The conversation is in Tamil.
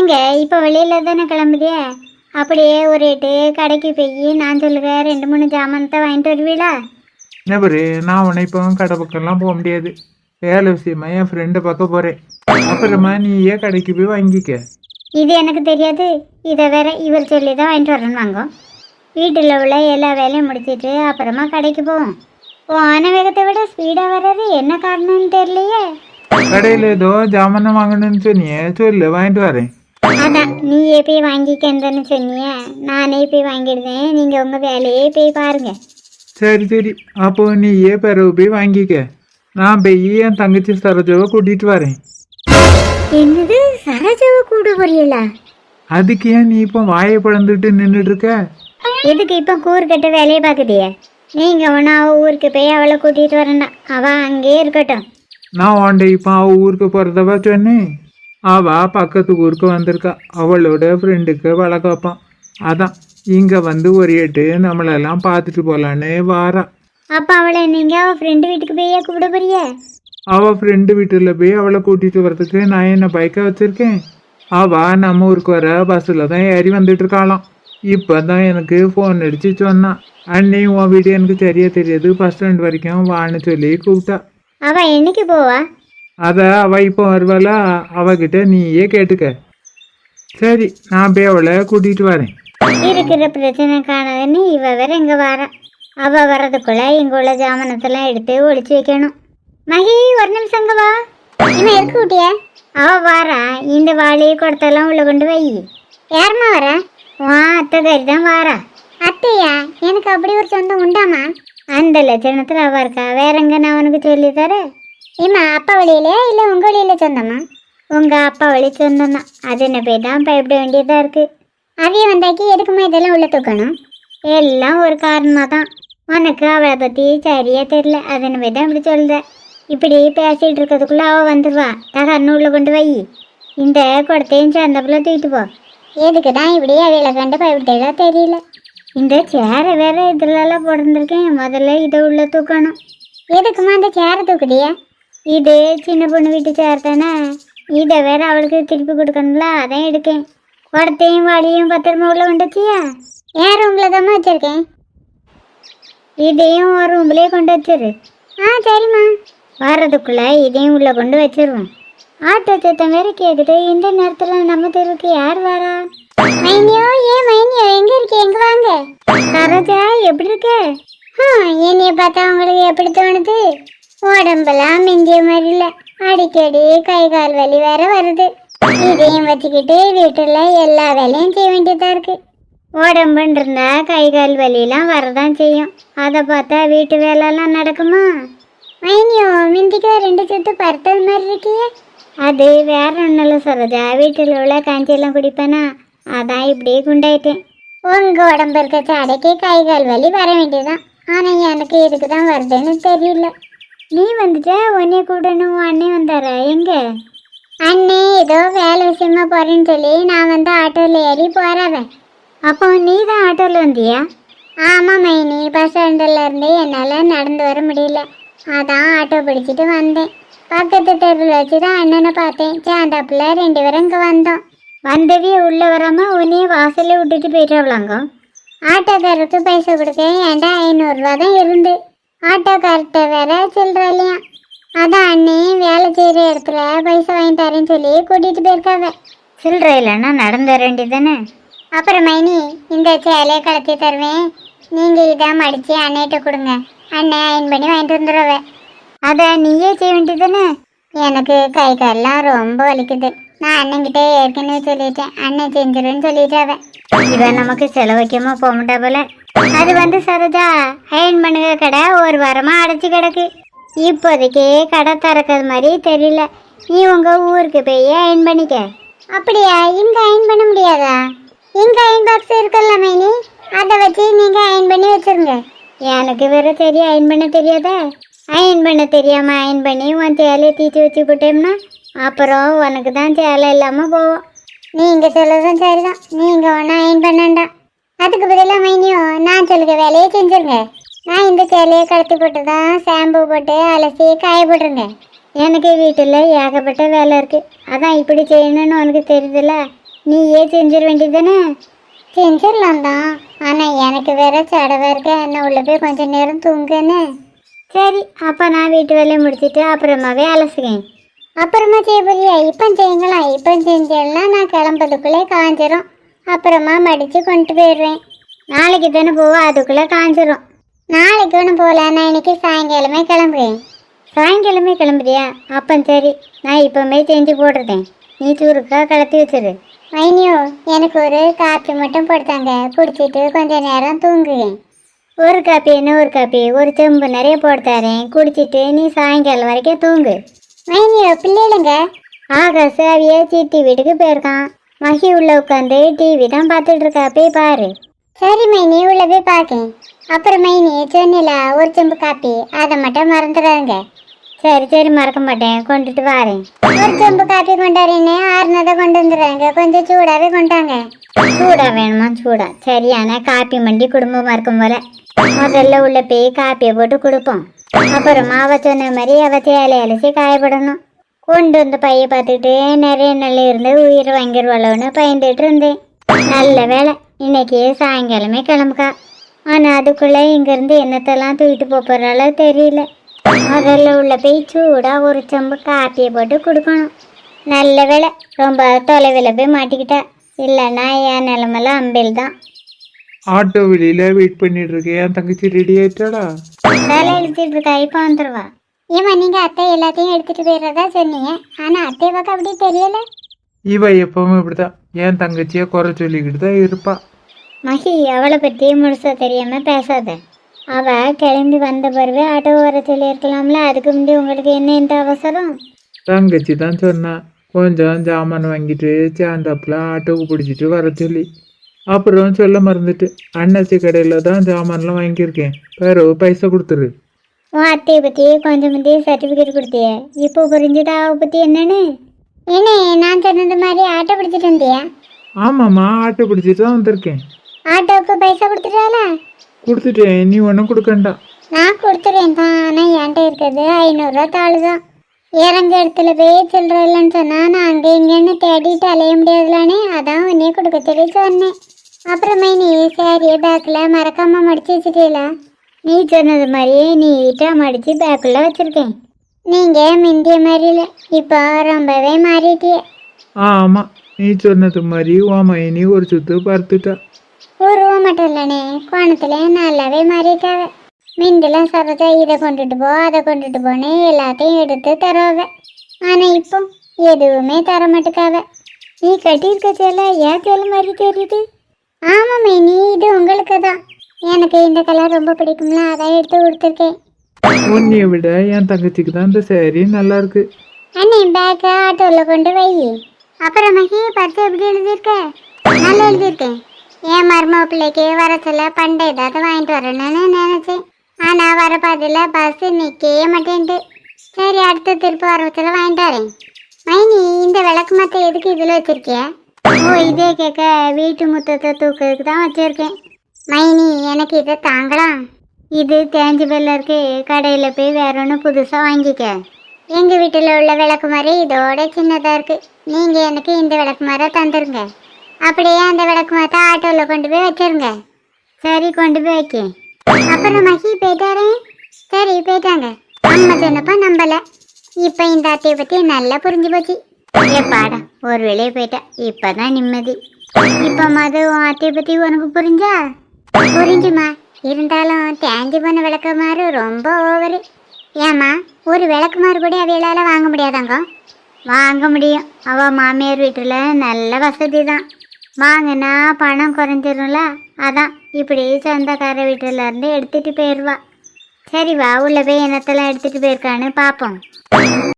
ஏங்க இப்போ வெளியில் தானே கிளம்புதே, அப்படியே ஒரு எட்டு கடைக்கு போய் நான் சொல்லுங்க 2-3 ஜாமானத்தை வாங்கிட்டு வருவீளா? நபரு நான் உன்னை இப்போ கடை பக்கம்லாம் போக முடியாது. வேலை விஷயமா என் ஃப்ரெண்டை பார்க்க போகிறேன். அப்புறமா நீ ஏன் கடைக்கு போய் வாங்கிக்க. இது எனக்கு தெரியாது, இதை வேற இவர் சொல்லி தான் வாங்கிட்டு வரேன்னு வாங்க. வீட்டில் உள்ள எல்லா வேலையும் முடிச்சிட்டு அப்புறமா கடைக்கு போவோம். போன வேகத்தை விட ஸ்பீடாக வர்றது என்ன காரணம்னு தெரியலையே. கடையில் ஏதோ ஜாமான் வாங்கணும்னு சொன்னியே, சொல்லு வாங்கிட்டு வரேன். அதான் நீயே போய் வாங்கிக்கன்னு சொன்னிய, நானே போய் வாங்கிடுவேன். நீங்கள் உங்கள் வேலையே போய் பாருங்க. சரி சரி, அப்போ நீ ஏன் பிறகு போய் வாங்கிக்க. நான் போய் என் தங்கச்சி சரோஜாவை கூட்டிகிட்டு வரேன். என்னது, சரோஜாவை கூட போறீங்களா? அதுக்கு ஏன் நீ இப்போ வாயை பிளந்துட்டு நின்றுட்டு இருக்க? எதுக்கு இப்போ கூறுகட்ட வேலையை பார்க்குதிய? நீங்கள் ஒன்றா ஊருக்கு போய் அவளை கூட்டிகிட்டு வரண்டா, அவள் அங்கேயே இருக்கட்டும். நான் உன்ட இப்போ அவள் ஊருக்கு போகிறதவா சொன்னேன். அவள் பக்கத்து ஊருக்கு வந்திருக்கா, அவளோட ஃப்ரெண்டுக்கு வளர்க்காப்பான். அதான் இங்கே வந்து ஒரு எட்டு நம்மளெல்லாம் பார்த்துட்டு போகலான்னு வாரா. அப்போ அவளை நீங்கள் அவள் ஃப்ரெண்டு வீட்டுக்கு போய் கூப்பிட போறிய? அவள் ஃப்ரெண்டு வீட்டில் போய் அவளை கூட்டிகிட்டு வர்றதுக்கு நான் என்ன பைக்கை வச்சுருக்கேன். அவள் நம்ம ஊருக்கு வர பஸ்ஸில் தான் ஏறி வந்துட்டு இருக்காளாம். இப்போ தான் எனக்கு ஃபோன் அடித்து சொன்னான். அன்னையும் உன் வீடு எனக்கு சரியா தெரியாது, பஸ் ஸ்டாண்ட் வரைக்கும் வான்னு சொல்லி கூப்பிட்டா. அவள் என்னைக்கு போவா? அதை அவள் இப்போ வருவாளா, அவகிட்ட நீயே கேட்டுக்க. சரி, நான் போய் அவளை கூட்டிகிட்டு வரேன். இருக்கிற பிரச்சனை காணதுன்னு இவ வேற இங்கே வாரா. அவள் வர்றதுக்குள்ள இங்கே உள்ள ஜாமானத்தெல்லாம் எடுத்து ஒழிச்சு வைக்கணும். மகி, ஒரு நிமிஷம் அங்கே வா. இவன் இருக்கு கூட்டிய அவள் வாரா. இந்த வாளி குடத்தெல்லாம் உள்ள கொண்டு வை. யாருமா வர? வா, அத்தைக்காரி தான் வாரா. அத்தையா? எனக்கு அப்படி ஒரு சொந்தம் உண்டாமா? அந்த லட்சணத்தில் அவள் இருக்கா, வேற எங்க நான் உனக்கு சொல்லி தரேன். ஏம்மா, அப்பா வழியிலையா இல்லை உங்கள் வழியில் சொந்தமா? உங்கள் அப்பா வழி சொந்தம் தான். அது என்ன போய் தான் பயப்பட வேண்டியதாக இருக்குது. அவைய வந்தாக்கி எதுக்குமா இதெல்லாம் உள்ள தூக்கணும்? எல்லாம் ஒரு காரணமாக தான். உனக்கு அவளை பற்றி சரியாக தெரியல, அது என்ன போய் தான் இப்படி சொல்லுத. இப்படி பேசிகிட்டு இருக்கிறதுக்குள்ளே அவள் வந்துடுவா. தகன்னு உள்ள கொண்டு வை. இந்த குடத்தையும் சேர்ந்தப்புல தூக்கிட்டு போ. எதுக்கு தான் இப்படி அவைகளை கண்டு பயப்பட்டதா தெரியல. இந்த சேரை வேற இதுலலாம் போட்டிருந்துருக்கேன், முதல்ல இதை உள்ள தூக்கணும். எதுக்குமா அந்த சேரை தூக்குடியா? இது சின்ன பொண்ணு வீட்டு சேர் தானே, இதை வேற அவளுக்கு திருப்பி கொடுக்கணும்ல, அதான் எடுக்கேன். குடத்தையும் வாளியும் பத்திரமா உள்ள வந்துச்சியா? என் ரூமில் தான் வச்சுருக்கேன். இதையும் ஒரு ரூம்லேயே கொண்டு வச்சிரு. சரிம்மா. வர்றதுக்குள்ளே இதையும் உள்ளே கொண்டு வச்சிருவோம். ஆட்டோ சத்தம் வேற கேட்குது. இந்த நேரத்தில் நம்ம தெருவுக்கு யார் வரா? மைனியோ, மைனியோ, எங்கே இருக்கு? எங்கே வாங்க. சரோஜா, எப்படி இருக்கு? என்னைய பார்த்தா உங்களுக்கு எப்படி தோணுது? உடம்பெல்லாம் மிஞ்சிய மாதிரி இல்லை, அடிக்கடி கை கால் வலி வேற வருது. இதையும் வச்சுக்கிட்டு வீட்டில் எல்லா வேலையும் செய்ய வேண்டியதாக இருக்கு. உடம்புன்னு இருந்தா கை கால் வலியெல்லாம் வரதான் செய்யும். அதை பார்த்தா வீட்டு வேலைலாம் நடக்குமா? மைனியோ, மிந்திக்க 2 சுத்து பருத்தது மாதிரி இருக்கியே. அது வேற ஒன்றும் இல்லை சரோஜா, வீட்டில் உள்ள காஞ்சியெல்லாம் குடிப்பேனா, அதான் இப்படியே குண்டாயிட்டேன். உங்கள் உடம்பு இருக்க சாடைக்கு கை கால் வலி வர வேண்டியதான். ஆனால் எனக்கு இதுக்கு தான் வருதுன்னு தெரியல. நீ வந்துட்ட, உன்னைய கூடணும். அண்ணே வந்தார? எங்க அண்ணே? ஏதோ வேலை விஷயமா போறேன்னு சொல்லி நான் வந்து ஆட்டோவில் ஏறி போறவன். அப்போ நீ தான் ஆட்டோவில் வந்தியா? ஆமாம் மைனி, பஸ் ஸ்டாண்டில் இருந்து என்னால் நடந்து வர முடியல, அதான் ஆட்டோ பிடிச்சிட்டு வந்தேன். பக்கத்து தெருவில் வச்சு தான் அண்ணனை பார்த்தேன். சேர்ந்தாப்புல 2 பேரும் இங்கே வந்தோம். வந்தவே உள்ளே வராமல் உன்னையே வாசலே விட்டுட்டு போயிட்டாங்களாங்க. ஆட்டோக்காரருக்கு பைசா கொடுக்க ஏன்டா 500 ரூபா தான் இருந்து. ஆட்டோக்கார்ட்ட வேற சில்லற இல்லையா, அதான் அண்ணே வேலை செய்கிற இடத்துல பைசா வாங்கி தரேன்னு சொல்லி கூட்டிகிட்டு போயிருக்காவ. சில்லற இல்லைன்னா நடந்து வர வேண்டியது தானே. அப்புறம் மைனி, இந்த சேலையை கலத்தி தருவேன், நீங்கள் இதை மடித்து அண்ணிட்ட கொடுங்க, அண்ணன் அயன் பண்ணி வாங்கிட்டு வந்துடுவ. அதை நீயே செய்ய வேண்டியது தானே. எனக்கு கை காலெலாம் ரொம்ப வலிக்குது. நான் அண்ணன்கிட்ட ஏற்கனவே சொல்லிட்டேன், அண்ணன் செஞ்சிருன்னு சொல்லிட்டாவ. இவன் நமக்கு செலவைக்காம போக மாட்டா போல. அது வந்து சரோஜா, அயன் பண்ணுங்க கடை 1 வாரமாக அடைச்சி கிடக்கு. இப்போதைக்கு கடை திறக்கிறது மாதிரி தெரியல. நீ உங்கள் ஊருக்கு போய் அயன் பண்ணிக்க. அப்படியா? இங்கே அயன் பண்ண முடியாதா? இங்கே அயன் பாக்ஸ் இருக்குல்ல மைனி, அதை வச்சு நீங்கள் அயன் பண்ணி வச்சுருங்க. எனக்கு வேற சரியா அயன் பண்ண தெரியாதா? அயன் பண்ண தெரியாமல் அயன் பண்ணி உன் சேலையை தீச்சு வச்சு போட்டோம்னா அப்புறம் உனக்கு தான் சேலை இல்லாமல் போவோம். நீங்கள் சொல்லதான் சரிதான், நீங்கள் ஒன்றும் அயன் பண்ணண்டா. அதுக்கு பதிலாக மைனியோ நான் சொல்லுங்க வேலையை செஞ்சுருங்க. நான் இந்த சேலையை கழுத்து போட்டு தான் ஷாம்பு போட்டு அலசி காய போட்டுருங்க. எனக்கு வீட்டில் ஏகப்பட்ட வேலை இருக்குது, அதான் இப்படி செய்யணும்னு உனக்கு தெரியுதுல்ல, நீயே செஞ்சிட வேண்டியதானே? செஞ்சிடலாம் தான், ஆனால் எனக்கு வேற சடவை இருக்க, என்ன உள்ள போய் கொஞ்சம் நேரம் தூங்குன்னு. சரி, அப்போ நான் வீட்டு வேலையை முடிச்சுட்டு அப்புறமாவே அலசுவேன். அப்புறமா செய்ய போறியா? இப்போ செய்யுங்களா? இப்போ செஞ்சேன்னா நான் கிளம்புறதுக்குள்ளே காஞ்சிரும். அப்புறமா மடித்து கொண்டு போயிடுவேன். நாளைக்கு தானே போவோம், அதுக்குள்ளே காஞ்சிரும். நாளைக்கு ஒன்றும் போகல, நான் இன்னைக்கு சாயங்காலமே கிளம்புறேன். சாயங்காலமே கிளம்புறியா? அப்போ சரி, நான் இப்போமே செஞ்சு போடுறேன். நீ சுருக்கா கலத்தி வச்சிரு. மைனியோ, எனக்கு ஒரு காப்பி மட்டும் போடுத்தாங்க, குடிச்சிட்டு கொஞ்சம் நேரம் தூங்குவேன். ஒரு காப்பி என்ன ஒரு காப்பி? ஒரு செம்பு நிறைய போட்டு தரேன், குடிச்சிட்டு நீ சாயங்காலம் வரைக்கும் தூங்கு. மைனியோ, பிள்ளைங்க ஆகாஷ் அவிய சித்தி வீட்டுக்கு போயிருக்கான். மகி உள்ள உட்காந்து டிவி தான் பார்த்துட்டு இருக்கா, போய் பாரு. சரி மைனி, உள்ள போய் பார்க்கேன். அப்புறம் மைனி சொன்னில ஒரு செம்பு காப்பி, அதை மட்டும் மறந்துடாங்க. சரி சரி, மறக்க மாட்டேன், கொண்டுட்டு வரேன். ஒரு செம்பு காப்பி கொண்டாருன்னு ஆறுனதை கொண்டு வந்துடுறாங்க, கொஞ்சம் சூடாவே கொண்டாங்க. சூடா வேணுமா? சூடா சரியான காப்பி மண்டி குடும்பமா இருக்கும் போல. முதல்ல உள்ள போய் காப்பியை போட்டு கொடுப்போம். அப்புறமா அவ சொன்ன மாதிரி அவ சேலை அலசி காயப்படணும். கொண்டு வந்து பைய பார்த்துட்டு நிறைய நல்ல இருந்து உயிர் வாங்கிடுவாளோன்னு பயந்துட்டு இருந்தேன். நல்ல வேலை, இன்னைக்கு சாயங்காலமே கிளம்புக்கா. ஆனால் அதுக்குள்ளே இங்கேருந்து என்னத்தெல்லாம் தூக்கிட்டு போகிறாளோ தெரியல. முதல்ல உள்ள போய் சூடா ஒரு செம்பு காப்பியை போட்டு கொடுக்கணும். நல்ல வேலை, ரொம்ப தொலைவில் போய் மாட்டிக்கிட்டா, இல்லைன்னா என் நிலமெல்லாம் அம்பில் தான். ஆட்டோ வெளியில வெயிட் பண்ணிட்டு இருக்கேன். என் தங்கச்சி ரெடி ஆயிட்டாடா? வேலை எழுதிட்டு இருக்கா, இப்போ வந்துடுவா. ஏமா நீங்கள் அத்தை எல்லாத்தையும் எடுத்துகிட்டு போயிடுறதா சொன்னீங்க, ஆனால் அத்தை பக்கம் அப்படி தெரியல. இவ எப்பவுமே இப்படிதான், என் தங்கச்சியை குறை சொல்லிக்கிட்டு தான் இருப்பா. மகி, அவளை பற்றி முழுசாக தெரியாமல் பேசாத. அவள் கிளம்பி வந்த பிறகு ஆட்டோ வர சொல்லியிருக்கலாம்ல, அதுக்கு முந்தைய உங்களுக்கு என்ன இந்த அவசரம்? தங்கச்சி தான் சொன்னா, கொஞ்சம் ஜாமான் வாங்கிட்டு சேர்ந்தாப்புல ஆட்டோவுக்கு பிடிச்சிட்டு வர சொல்லி. அப்புறம் சொல்ல மறந்துட்டு, அண்ணாச்சி கடையில் தான் ஜாமான்லாம் வாங்கியிருக்கேன், வேற பைசா கொடுத்துரு. உன் அத்தையை பற்றி கொஞ்சம் முந்தைய சர்டிஃபிகேட் கொடுத்திய, இப்போ புரிஞ்சுதா அவளை பற்றி என்னன்னு? என்ன நான் சொன்னது மாதிரி ஆட்டோ பிடிச்சிட்டு வந்தியா? ஆமாம்மா, ஆட்டோ பிடிச்சிட்டு தான் வந்திருக்கேன். ஆட்டோவுக்கு பைசா கொடுத்துட்டாளா? கொடுத்துட்டேன், நீ ஒன்றும் கொடுக்கண்டா. நான் கொடுத்துறேன் தான், ஆனால் என்கிட்ட இருக்கிறது 500 தாள் தான். இறங்க இடத்துல போய் சில்லற இல்லைன்னு சொன்னால் நான் அங்கே இங்கேன்னு தேடிட்டு அலைய முடியாதுலானே, அதான் உன்னே கொடுக்க சொல்லி சொன்னேன். அப்புறமே நீ சாரியை பேக்கில் மறக்காமல் மடித்து வச்சுட்டீங்களா? நீ சொன்னது மாதிரியே நீட்டாக மடித்து பேக்குள்ளே வச்சுருக்கேன். நீங்கள் முந்திய மாதிரி இல்லை, இப்போ ரொம்பவே மாறிட்டியே. ஆமாம், நீ சொன்னது மாதிரி உன் மைனி ஒரு சுத்து பருத்துட்டா. உருவம் மட்டும் இல்லைனே, கோணத்துல நல்லாவே மாறிட்டாவ. மிண்டெல்லாம் சொல்றத இதை கொண்டுட்டு போ அதை கொண்டுட்டு போன்னு எல்லாத்தையும் எடுத்து தருவாவ. ஆனால் இப்போ எதுவுமே தர மாட்டுக்காவ. நீ கட்டியிருக்க சேலை ஏன் சேலை மாதிரி தெரியுது? ஆமாம் நீ, இது உங்களுக்கு தான். எனக்கு இந்த கலர் ரொம்ப பிடிக்கும்ல, அதான் எடுத்து கொடுத்துருக்கேன். உன்னைய விட என் தங்கச்சிக்கு தான் இந்த சேரீ நல்லா இருக்கு. அண்ணே, பேக்கை ஆட்டோவில் கொண்டு வை. அப்புறம் மகி, பரிசு எப்படி எழுதியிருக்க? நல்லா எழுதியிருக்கேன். என் மருமக பிள்ளைக்கு வர சொல்ல பண்டை ஏதாவது வாங்கிட்டு வரணும்னு நினச்சேன், ஆனால் வர பாதியில் பஸ் நிற்கவே மாட்டேன்ட்டு. சரி, அடுத்த திருப்பி வர சொல்ல வாங்கிட்டு வரேன். மைனி, இந்த விளக்கு மற்ற எதுக்கு இதில் வச்சுருக்கிய? ஓ, இதே கேட்க வீட்டு முத்தத்தை தூக்கிறதுக்கு தான் வச்சுருக்கேன். மைனி, எனக்கு இதை தாங்கலாம். இது தேஞ்சு பேரில் இருக்கு, கடையில் போய் வேற ஒன்று புதுசாக வாங்கிக்க. எங்கள் வீட்டில் உள்ள விளக்கு மாதிரி இதோட சின்னதாக இருக்குது. நீங்கள் எனக்கு இந்த விளக்கு மாதிரி தந்துருங்க. அப்படியே அந்த விளக்கு மாற்ற ஆட்டோவில் கொண்டு போய் வச்சிருங்க. சரி, கொண்டு போய் வைக்க. அப்புறம் மகி போயிட்டாரே? சரி, போயிட்டாங்க. அம்மா சொன்னப்ப நம்பலை, இப்போ இந்த அத்தையை பற்றி நல்லா புரிஞ்சு போச்சு. ஏப்பாடா, ஒரு வேலையை போயிட்டா, இப்போ தான் நிம்மதி. இப்போ மது உன் அத்தையை பற்றி உனக்கு புரிஞ்சா? புரிஞ்சுமா, இருந்தாலும் தேஞ்சு போன விளக்கு மாறு ரொம்ப ஓவரு. ஏம்மா, ஒரு விளக்கு மாறு கூட அவையிலால் வாங்க முடியாதாங்க? வாங்க முடியும், அவள் மாமியார் வீட்டில் நல்ல வசதி தான். வாங்கினா பணம் குறைஞ்சிரும்ல, அதான் இப்படி சொந்தக்கார வீட்டிலேருந்து எடுத்துகிட்டு போயிடுவா. சரி வா, உள்ள போய் என்னத்தெல்லாம் எடுத்துகிட்டு போயிருக்கான்னு பார்ப்போம்.